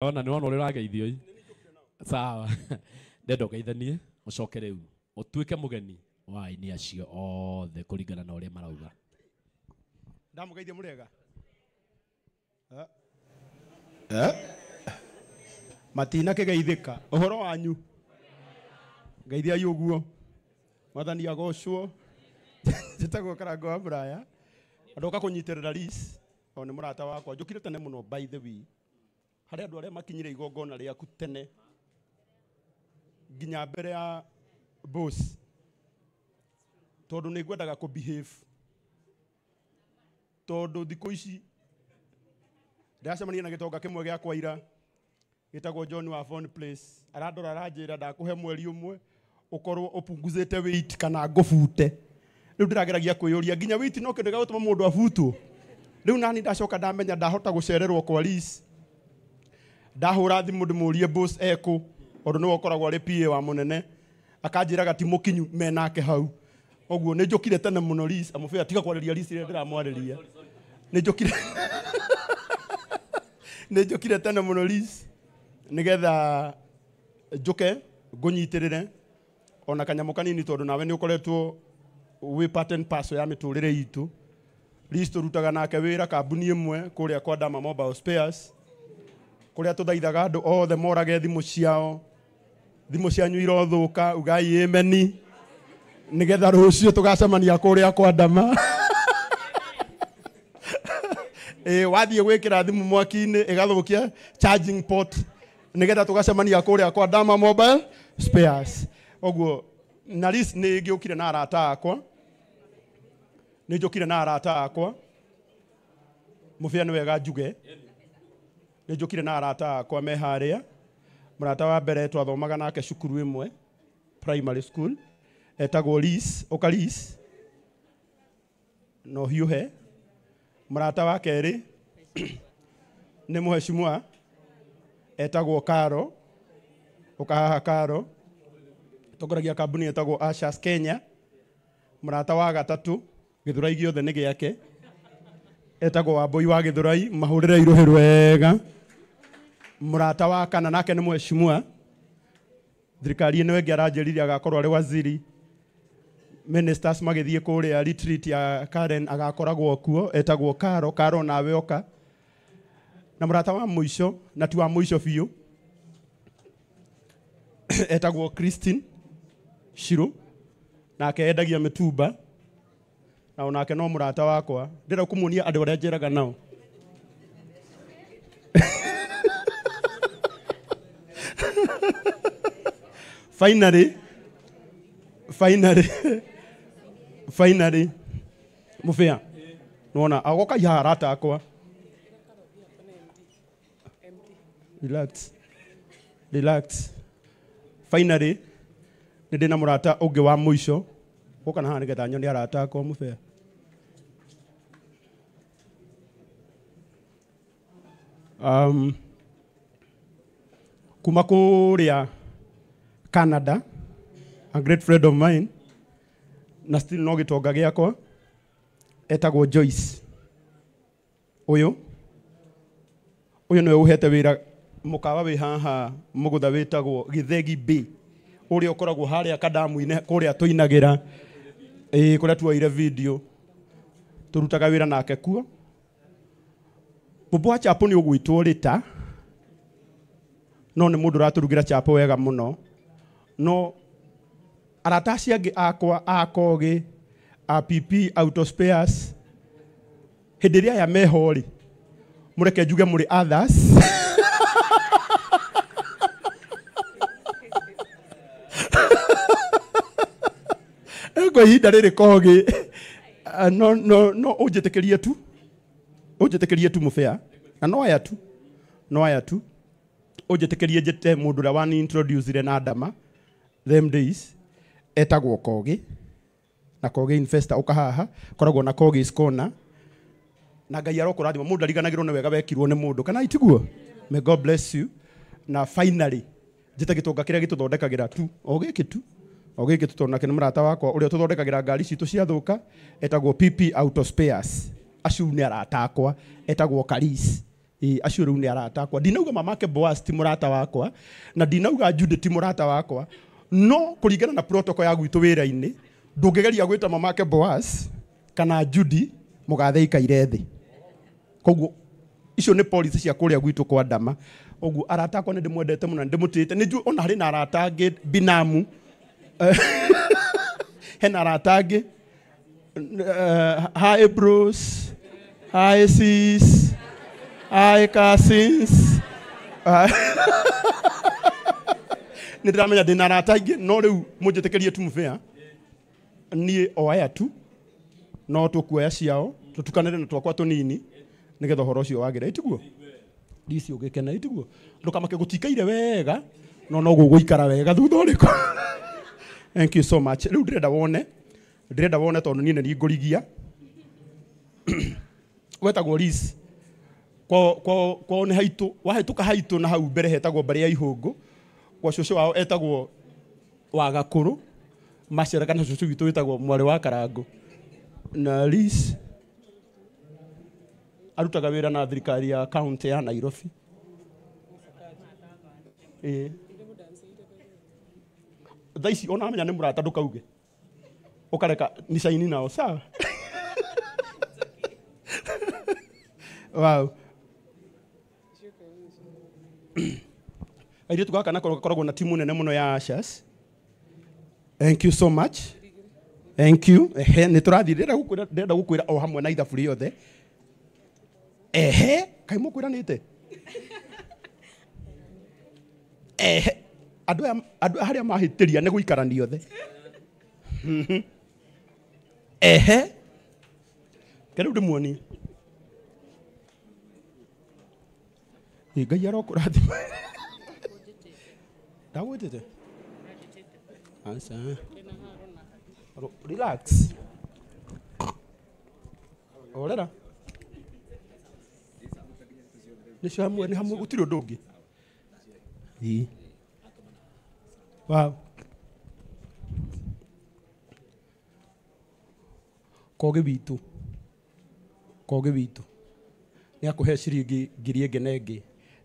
Ona ni wona uri rageithio i. Sawa. Ndendo geithanie ucoke riu. Utuike mugeni wa aini acio othe kuringana na uria marauga. Ndamugeithia murega. Matina kigeithika. Uhoro wanyu. Geithia yuguo. Mwathani agocwo. Njitagwo Karango wa Buraya. Ndoka kunyitirira Lis. One murata wakwa. Njukire tene muno by the way. Hari andu aria makinyire igongona riaku tene. Nginya mbere ya boss. Tondu ni ngwendaga ku behave. Tondu thikũ ici ndacemania na gitonga kimwe gĩa kwaira gitagwo John wa Phone Place arandora aranjira ndakuhe mweri umwe ukorwo upunguzite weight kana ngubute riu ndirageragia kwiyuria nginya weight no kindu ga gutuma mundu abutwo riu nani ndacoka ndamenya ndahota gucererwo kwa Lis ndahura thimu ndimurie boss eko ondu niwe ukoragwo ari PA wa munene akanjiraga ti mukinyu menake hau oguo ni njukire tene muno Lis amufia tiga kwariria Lis ire ndiramwariria ni njukire ni njukire tene muno Lis nigetha njuke ngunyitirire ona kanyamu kanini tondu nawe ni ukoretwo wi pattern pass ya miturire itu Lis turutaga nake wira kambuni imwe kuria kwa Dama Mobile Spares kuria tuthaithaga andu othe morage thimu ciao thimu cianyu irothuka ugai ameni nigetha rucio tugacemania kuria kwa Dama wathie gwikira thimu mwaki-ini igathukia charging port nigetha tugacemania kuria kwa Dama Mobile Spares oguo na Lis ni ngiukire na arata akwa ni njukire na arata akwa mufia ni wega njuge ni njukire na arata akwa me haria murata wa mbere twathomaga nake cukuru imwe primary school etagwo Lis Okalis no hiuhe murata wa keri ni muheshimiwa etagwo Karo ukahaha Karo tokoragia kambuni etagwo Ashas Kenya murata wa gatatu Githurai giothe ni giake etagwo Wambui wa Githurai mahurire iruhi wega murata wa kana nake ni muheshimiwa thirikari ino wengi aranjiriria agakorwo ari waziri ministers magithie kuria retreat ya Karen agakoragwo kuo etagwo Karo nawe oka na murata wa muico na tu wa muico biu etagwo Christine Shiro nake endagia mitumba na onake no murata wakwa ndira kumunia andu aria njeraga nao finally mufia nona agoka ya arata akwa relax finally ndina murata ungi wa muico uka na nigetha nyoni arata akwa mufia kuma kuria Canada a great friend of mine na still no gitonga giakwa etagwo Joyce uyu niwe uhete wira mukawa wi haha mugutha witagwo Githegi B uria ukoragwo haria kadamu-ine kuria tuinagira kuria tuoire video turutaga wira nake kuo Bubu wa chapo ni ugwitwo Rita no ni mundu raturugira chapo wega muno no arataci angi akwa akogi app auto spares hindi ria ya mehori mureke njuge muri others ego hinda riri kogi no ujitekerie tu mufia na no aya tu ujitekerie jete mundu ra wani introduce ire na Dama them days etagwo Kogi na Kogi investor ukahaha koragwo na Kogi Corner na Ngai arokurathima mundu ariganagirwo ne wega wekirwo ne mundu kana itiguo may God bless you na finally jete gitonga kiria gituthondekagira tu ogiki tutona kene murata wakwa uria tuthondekagira ngari citu ciathuka etagwo PP Auto Spares acu ni arata akwa etagwo Karis acio rĩu nĩ arata akwa. Ndinauga mamake Boaz ti mũrata wakwa, na ndinauga Judy ti mũrata wakwa, no kũringana na protocol ya gwitũ wĩra-inĩ ndũngĩgeria gwĩta mamake Boaz kana Judy mũgathe ikaire thĩ. Koguo icio nĩ policy cia kũrĩa gwitũ kwa Ndama. Oguo arata akwa nĩ ndĩmwendete mũno na ndĩmũtĩte. Nĩ njũĩ ona harĩ na arata angĩ binamu. Hena arata angĩ. Hi Bruce. Hi sis. Hi cousins. Nĩ ndĩramenya ndĩna arata aingĩ no rĩu mũnjĩtĩkĩrie tu mũbĩa. Niĩ o aya tu no tũkuoya ciao tũtukanĩre na twakwa tũnini nĩgetha ũhoro ũcio wagĩrĩre. Tiguo ndisi ũgĩkena. Tiguo ndũkamake gũtikaire wega no gũgũikara wega thutha ũrĩkũ. Thank you so much. Rĩu ndĩrenda wone tondũ niĩ nĩ ngũrigia. Wetagwo Liz. Kwao nĩ haitũ, wahĩtũka haitũ na hau mbere hetagwo mbere ya ihũngũ. Kwa cũcũ wao etagwo wa Gakũrũ. Macera kana cũcũ witũ wĩtagwo mwarĩ wa Karangũ. Na Liz arutaga wĩra na thirikari ya kaunti ya Nairobi. Thaa ici ona amenya nĩ mũrata ndũkauge. Ũkareka ni caini nao sawa. Wow. Airĩtu gaka nakoragwo na timu nene mũno ya Ashas. Thank you so much. Thank you. Nĩ tũrathiĩ ndĩrenda gũkwĩra o hamwe na ithabu rĩothe. Kaĩ mũkwĩranĩte? Andũ harĩa mahĩtĩria nĩ gũikarania othe. Kĩrĩu ndĩmuonie. Ngai arokũrathima. Ndagwĩtĩte? Ansa. Relax. Orera. Nĩcio hamwe gũtirĩ ũndũ ũngĩ. Wow. Koge witũ nĩ akũhe ciringi ngiri ĩngĩ na ĩngĩ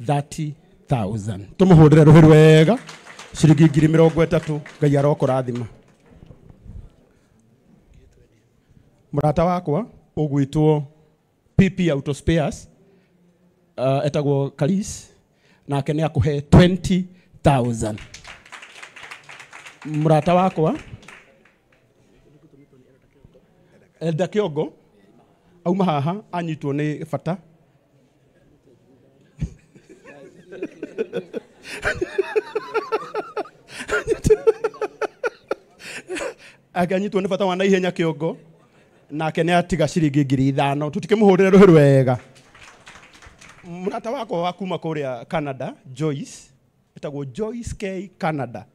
30,000. Tũmũhũrĩre rũhĩ wega. Ciringi ngiri 30. Ngai arokũrathima. Mũrata wakwa ũgwĩtwo PP Auto Spares etagwo Kalis, nake nĩ akũhe 20,000. Mũrata wakwa Elda Kĩongo auma haha anyitwo nĩ bata. Akanyitwo nĩ bata wa naihenya Kĩongo, nake nĩ atiga ciringi ngiri 5. Tũtikĩmũhũrĩre rũhĩ rwega. Mũrata wakwa wa kuma kũrĩa Canada, Joyce, etagwo Joyce K Canada.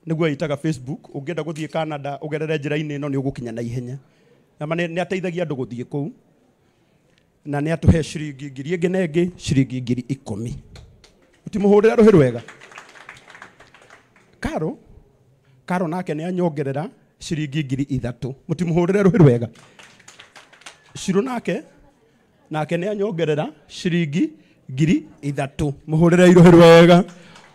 Nĩguo yitaga Facebook. Ũngĩenda gũthiĩ Canada ũgerere njĩra-inĩ ĩno nĩ ũgũkinya na ihenya. Na nĩ ateithagia andũ gũthiĩ kũu. Na nĩ atũhe ciringi ngiri ĩngĩ na ĩngĩ ciringi ngiri 10. Ũtimũhũrĩre rũhĩ rwega. Karo nake nĩ anyongerera ciringi ngiri 3. Mũtimũhũrĩre rũhĩ rwega. Shiro nake nĩ anyongerera ciringi ngiri 3. Mũhũrĩre rũhĩ rwega.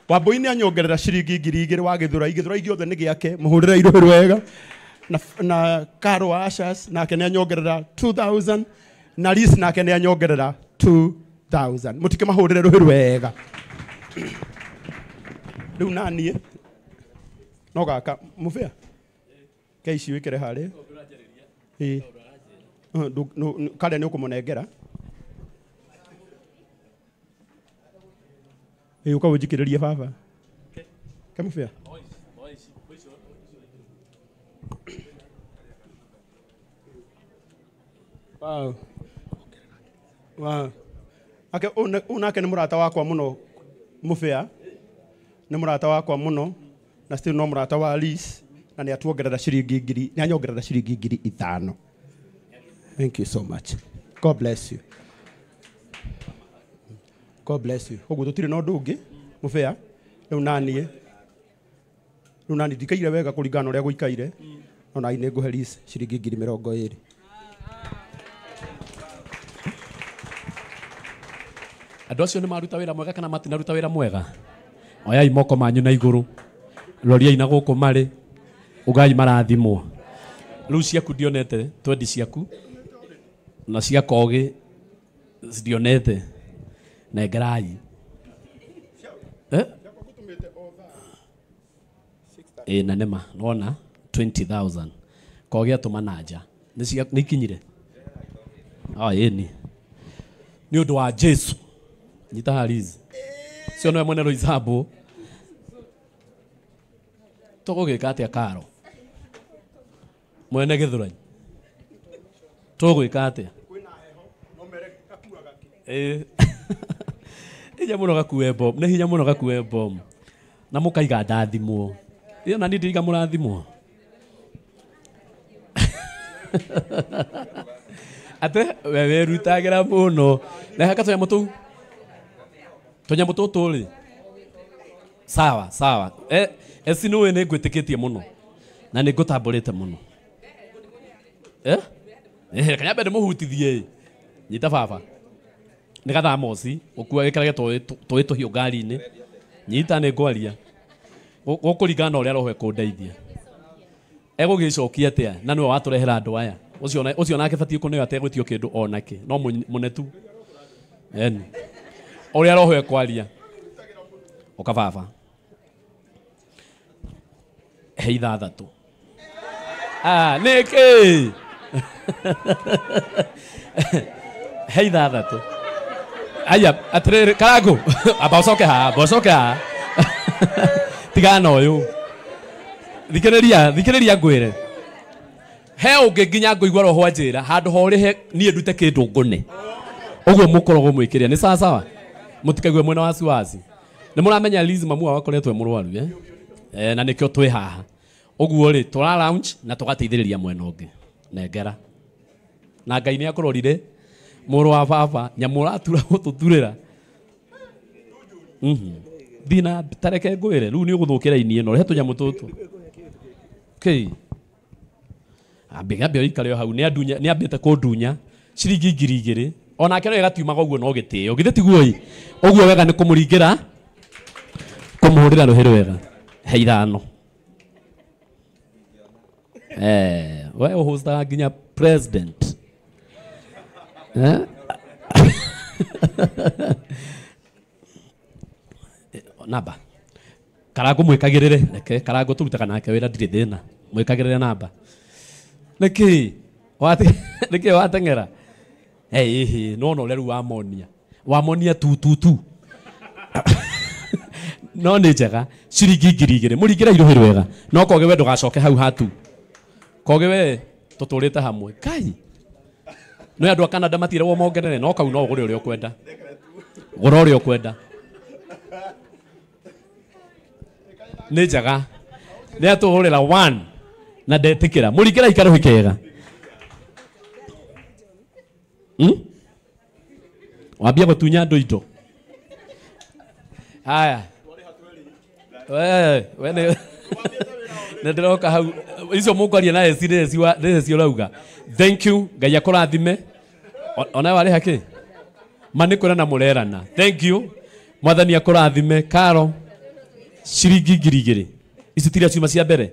Wambũi nĩ anyongerera ciringi ngiri 2 wa Gĩthũrai gĩothe nĩ gĩake. Mũhũrĩre rũhĩ rwega. Na Karo wa Ashas nake nĩ anyongerera 2,000. Na Liz nake nĩ anyongerera 2,000. Mũtikĩmahũrĩre rũhĩ rwega. Rĩu naniĩ no gaka mũbĩa ke ici wĩkĩre harĩa. Karĩa nĩ ũkũmũnengera. Ũka ũnjikĩrĩrie baba. Ke mũbĩa. Wow. Ake unake nĩ mũrata wakwa mũno mũbĩa. Nĩ mũrata wakwa mũno na still no mũrata wa Liz na nĩ atuongerera ciringi ngiri, nĩ anyongerera ciringi ngiri 5. Thank you so much. God bless you. God bless you. Ũguo tũtirĩ na ũndũ ũngĩ mũbĩa. Rĩu nani ndikaire wega kũringana na ũrĩa gũikaire. Ona nĩ ngũhe Liz ciringi ngiri 20. Andũ acio nĩ maruta wĩra mwega kana matinaruta wĩra mwega? Oyai moko manyu na igũrũ. Roriai na gũkũ marĩ. Ugai marathimwo. Rĩu ciaku ndionete, twendi ciaku. Na cia Kogi ndionete. Nengerai. Na nema, nona 20,000. Kogi atũma na nja. Nĩ ikinyire? Ĩni. Nĩ ũndũ wa Jesu. Nyita harizi. Sio no mwene Roizambo. Tũgũgĩka atĩa Karo? Mwene Gĩthũrai. Tũgũgĩka atĩa? Hinya mũno gakue bomb. Nĩ hinya mũno gakue bomb. Na mũkaiga ndathimwo. Iyo na ndiga mũrathimwo. Ate wewe rutagira muno. Na haka tũnyamũ tũu. Tũnyamũ tũtũ rĩ. Sawa, sawa. Esi nĩwe nĩ ngwĩtĩkĩtie mũno. Na nĩ ngũtambũrĩte mũno. Kanyambe ndĩmũhutithie. Nyita baba. Nĩ gathaa moci. Ũkua gĩkarage tũĩ tũhiũ ngari-inĩ. Nyita nĩ ngwaria. Gũkũringana na ũrĩa roho ekũndeithia. Egũgĩcokia atĩa na nĩwe watũrehera andũ aya. Ũcio nake batiĩ kũneo ategwĩtio kĩndũ onake. No mũnetu. Eni. Ũrĩa roho ekwaria. Oka baba. He ithathatũ. Nĩkĩ? He ithathatũ. Aya, atĩrĩrĩ, Karangu. Amba ũcoke haha. Tigana ũyũ. Thikĩrĩria ngwĩre. He ũngĩ nginya ngũigua roho anjĩra handũ ha ũrĩhe niĩ ndute kĩndũ ngũne. Ũguo mũkoragwo mwĩkĩrĩa. Nĩ sawa sawa? Mũtikaigue mwena wa wasiwasi. Nĩ mũramenya Liz mamu akoretwo mũrwaru na nĩkĩo twĩ haha. Ũguo rĩ tũra lounge na tũgateithĩrĩria mwena ũngĩ. Nengera. Na Ngai nĩ akũrorire mũrũ wa baba nyamũ ũratura gũtũturĩra. Thina tareke ngwĩre rĩu nĩ ũgũthũkĩra ini ĩno. Rehe tũnyamũ tũtũ. Ambĩgambia ũikare hau nĩ ambĩte kũndunya ciringi 2,000. Onake no ĩgatiumaga ũguo no gĩtĩo. Githĩ tiguo ĩ? Ũguo wega nĩ kũmũringĩra kũmũhũrĩra rũhĩ wega. He 5. We ũhostaga nginya president. Namba. Karangu mwĩkagĩrĩre. Reke Karangu tũrutaga nake wĩra ndirĩ thĩna. Mwĩkagĩrĩre namba. Nĩkĩ wateng'era? No rĩu wamonia tu. No nĩ njega. Ciringi 2,000. Mũringĩra irũhĩ wega. No Kogi we ndũgacoke hau hatu. Kogi we tũtũrĩte hamwe. Kai. No andũ a Canada matiragwo mongerere no kau no ũgũre ũrĩa ũkwenda. Gũra ũrĩa ũkwenda. Nĩ njega. Nĩ atũhũrĩra 1 na ndetĩkĩra. Mũringĩra ikarũhĩ kega. Wambia gũtunya andũ indo. Haya. We nĩ ndĩroka hau. Icio mũkwaria na eci ũrauga. Thank you. Ngai akũrathime. Ona warĩ hakĩ? Manĩkwĩra na mũrerana. Thank you. Mwathani akũrathime. Karo. Ciringi 2,000. Ici tiria ciuma cia mbere.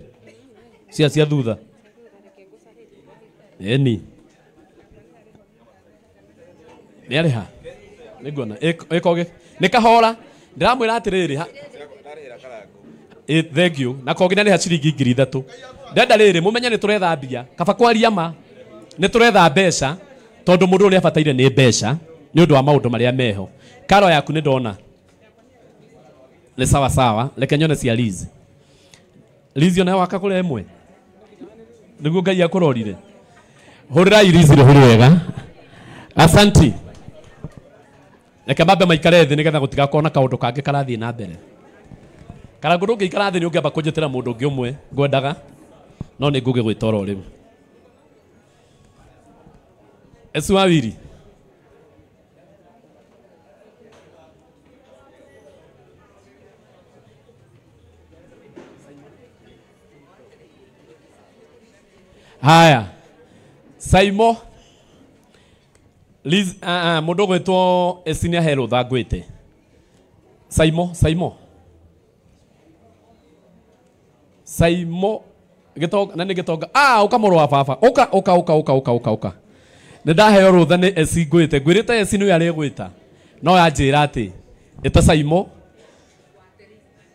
Cia thutha. Eni. Nĩ arĩ ha? Nĩnguona. Kogi. Nĩ kahora. Ndĩramwĩra atĩrĩrĩ. Thank you. Na Kogi nĩ ciringi 3,000. Ndenda rĩrĩ mũmenye nĩ tũrethambia. Kaba kwaria ma. Nĩ tũretha mbeca. Tondũ mũndũ ũrĩa abataire nĩ mbeca. Nĩ ũndũ wa maũndũ marĩa meho. Karo yaku nĩ ndona. Nĩ sawa sawa. Reke nyone cia Liz. Liz ona waka kũrĩa ĩmwe. Nĩguo Ngai akũrorire. Hũrĩra Liz rũhĩ wega. Asanti. Reke mambe maikare thĩ nĩgetha gũtigakorwo na kaũndũ kangĩ karathiĩ na mbere. Karangu ndũngĩikara thĩ nĩ ũngĩamba kũnjetera mũndũ ũngĩ ũmwe ngwendaga. No nĩ ngũgĩgwĩta oro rĩu. Esu Wawiri. Haya. Saimo. Liz mundu gwitwo esinia hero thangwite. Saimo gitonga na ni gitonga ukamoro wa baba uka nä ndaheo rå tha nä eci ngwä te ngwä rä te eci nä arä gwä ta no yanjä ra atä ä ta Saimo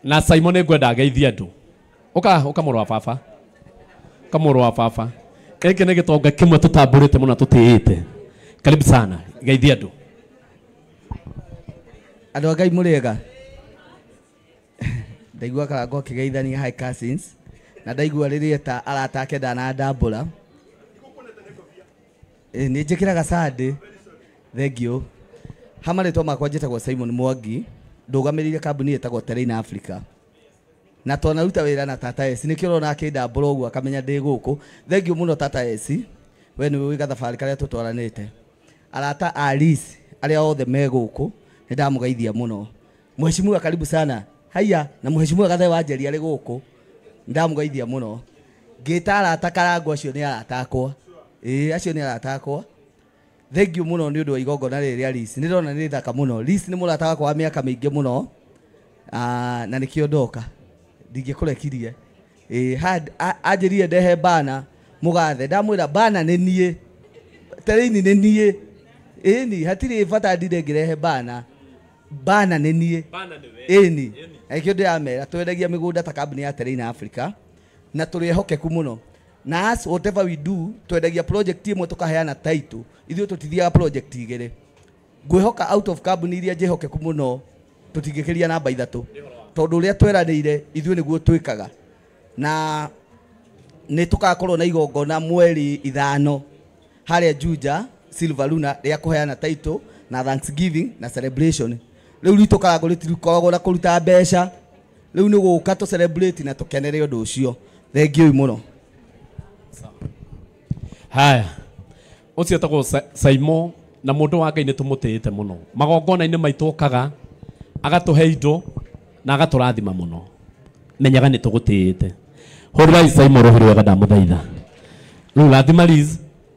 na Saimo nä ngwenda ngeithie andå å ka må rå wa baba gä kä nä gä tonga kä mwe tå tambå rä te må no tå tä ä te karibu sana geithie andå andå a Ngai må rä ega ndaigua karango kä geithania high cousins na ndaigua rä rä eta arata ake ndanandambå ra nä njä kä raga sandä thengio hamarä two makwa njätagwo Simon Mwangi ndågamä rä ire kambuni ätagwo Terrain Africa na twanaruta wä ra na tata eci nä kä å rona akä ndambå ra å guo akamenya ndä gå kå thengio må no tata eci we nä wä gathabarä karä a tå twaranä te arata aris arä a othe me gå kå nä ndamå geithia må no mheshimiwa karibu sana haiya na mheshimiwa gathe wa njeri arä gå kå nä ndamå geithia må no ngä ta arata karango acio nä arata akwa acio nä arata akwa thengio må no nä å ndå wa igongona rä rä a Liz nä rona nä thaka må no Liz nä må rata wakwa wa mä aka mä ingä må no na nä kä o ndoka ndingä kå rekirie anjä rire ndehe bana må gathe ndamwä ra bana nä niä Terrain nä niä ni hatirä bata ndire ngä rehe bana nä niä ni kä o ndä ramera twendagia mä gå nda ta kambuni ya Terrain Africa na tå rä ehokeku må no na us whatever we do twendagia project imwe tukaheana title ithuĩ tũtithiaga project igĩrĩ ngwĩhoka out of kambuni iria njĩhokeku mũno tũtingĩkĩria namba 3 tondũ ũrĩa tweranĩire ithuĩ nĩguo twĩkaga na nĩ tũgakorwo na igongona mweri 5 harĩa Juja Silver Luna rĩa kũheana title na Thanksgiving na celebration rĩu ritũ karango rĩtikoragwo na kũruta mbeca rĩu nĩ gũka tũ celebrate na tũkenere ũndũ ũcio thengiũ mũno. Haya ucio etagwo Saimo na mundu wa Ngai nä tå må tä ä te må no magongona-inä maitå okaga agatå he indo na agatå rathima må no menyaga nä tå gå tä ä te hå rai Saimo rå hä rwega ndamå thaitha rä u rathima Liz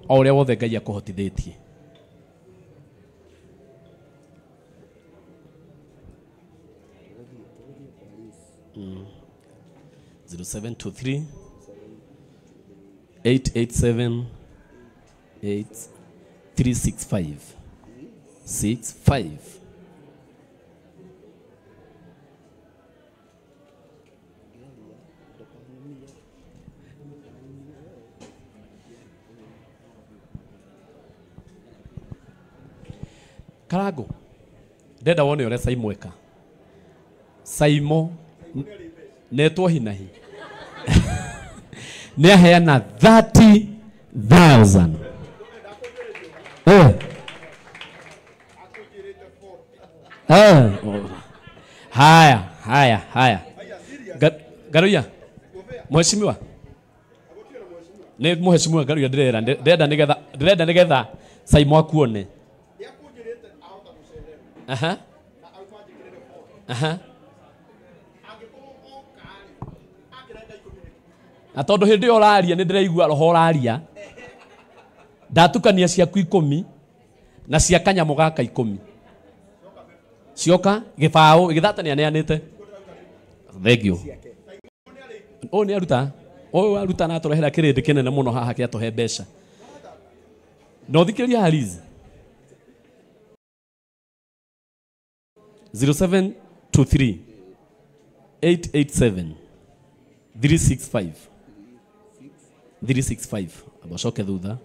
o å rä a wothe Ngai akå hotithä tie 0723 887 8365 65 Karago ndenda wone ũrĩa Saimo eka Saimo netwo hinahi nĩ aheana 30,000 haya Garuya mheshimiwa nĩ mheshimiwa Garuya ndĩrenda nĩgetha Saimo akuone na tondu hindi yo raria ni ndiraigua roho raria ndatukania ciaku 10 na cia kanyamu gaka 10 cioka gibao githatania neanite thengio o ni aruta na turehera kirindi kinene muno haha kia tuhe mbeca no thikiria Liz 0723 887 365 365 abocoke thutha